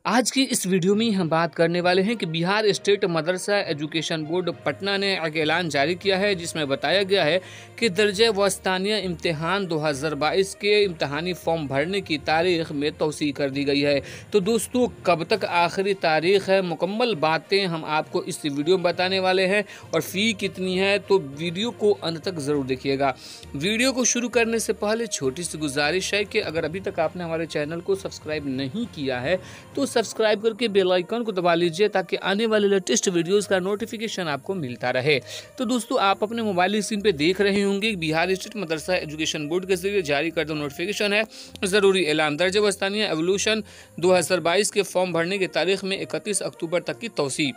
आज की इस वीडियो में हम बात करने वाले हैं कि बिहार स्टेट मदरसा एजुकेशन बोर्ड पटना ने एक ऐलान जारी किया है जिसमें बताया गया है कि दर्जे वस्तानिया इम्तिहान 2022 के इम्तहानी फॉर्म भरने की तारीख में तौसी कर दी गई है। तो दोस्तों कब तक आखिरी तारीख है, मुकम्मल बातें हम आपको इस वीडियो में बताने वाले हैं और फ़ी कितनी है, तो वीडियो को अंत तक ज़रूर देखिएगा। वीडियो को शुरू करने से पहले छोटी सी गुजारिश है कि अगर अभी तक आपने हमारे चैनल को सब्सक्राइब नहीं किया है तो सब्सक्राइब करके बेल आइकन को दबा लीजिए ताकि आने वाले लेटेस्ट वीडियोस का नोटिफिकेशन आपको मिलता रहे। तो दोस्तों आप अपने मोबाइल स्क्रीन पे देख रहे होंगे बिहार स्टेट मदरसा एजुकेशन बोर्ड के जरिए जारी करदा नोटिफिकेशन है, ज़रूरी ऐलान दर्जे वस्तानिया एवोल्यूशन 2022 के फॉर्म भरने की तारीख में 31 अक्टूबर तक की तौसी।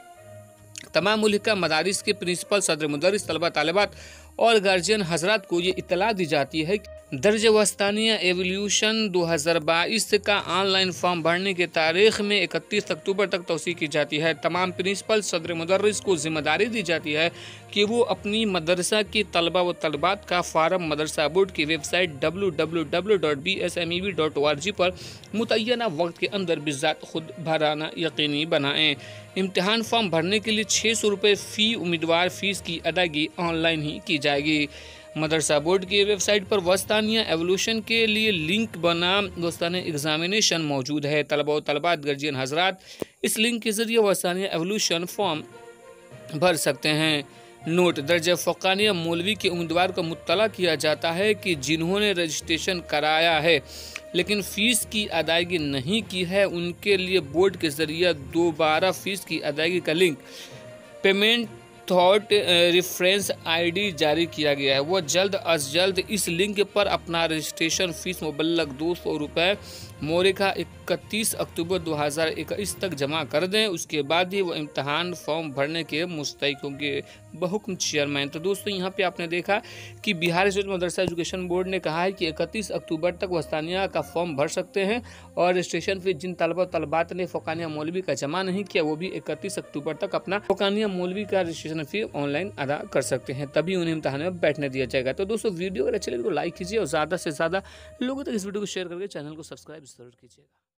तमाम मुल्का मदारिस के प्रिंसिपल, सदर मुदर्रिस, तलबा तालिबात और गार्जियन हजरात को ये इत्तला दी जाती है कि दर्जे वस्तानिया एवोल्यूशन 2022 का ऑनलाइन फॉर्म भरने की तारीख में 31 अक्टूबर तक तौसी की जाती है। तमाम प्रिंसिपल, सदर मुदर्रिस को जिम्मेदारी दी जाती है कि वो अपनी मदरसा की तलबा व तलबात का फार्म मदरसा बोर्ड की वेबसाइट www.bsmev.org पर मुतय्यना वक्त के अंदर बिज़ात खुद भराना यकीनी बनाएँ। इम्तिहान फॉर्म भरने के लिए 600 रुपये फ़ी उम्मीदवार फीस की अदायगी ऑनलाइन ही की जाएगी। मदरसा बोर्ड की वेबसाइट पर वस्तानिया एवोल्यूशन के लिए लिंक बना वस्तानिया एग्जामिनेशन मौजूद है। तलबा व तलबात गार्जियन हजरात इस लिंक के जरिए वस्तानिया एवोल्यूशन फॉर्म भर सकते हैं। नोट: दर्जे फ़ौक़ानिया मौलवी के उम्मीदवार को मुत्तला किया जाता है कि जिन्होंने रजिस्ट्रेशन कराया है लेकिन फ़ीस की अदायगी नहीं की है, उनके लिए बोर्ड के ज़रिए दोबारा फ़ीस की अदायगी का link payment thought reference ID जारी किया गया है। वह जल्द अज जल्द इस लिंक पर अपना रजिस्ट्रेशन फ़ीस मुबल्लग 200 रुपये मोरिका 31 अक्टूबर 2021 तक जमा कर दें। उसके बाद ही वो इम्तहान फॉर्म भरने के मुस्तहिक होंगे, बहुक्म चेयरमैन। तो दोस्तों यहाँ पे आपने देखा कि बिहार स्टेट मदरसा एजुकेशन बोर्ड ने कहा है कि 31 अक्टूबर तक वस्तानिया का फॉर्म भर सकते हैं और रजिस्ट्रेशन फीस जिन तलबा तलबात ने फ़ौक़ानिया मौलवी का जमा नहीं किया वो भी 31 अक्टूबर तक अपना फ़ौक़ानिया मौलवी का रजिस्ट्रेशन फी ऑनलाइन अदा कर सकते हैं, तभी उन्हें इम्तहान में बैठने दिया जाएगा। तो दोस्तों वीडियो अगर अच्छी लगे तो लाइक कीजिए और ज़्यादा से ज़्यादा लोगों तक इस वीडियो को शेयर करके चैनल को सब्सक्राइब ज़रूर कीजिएगा।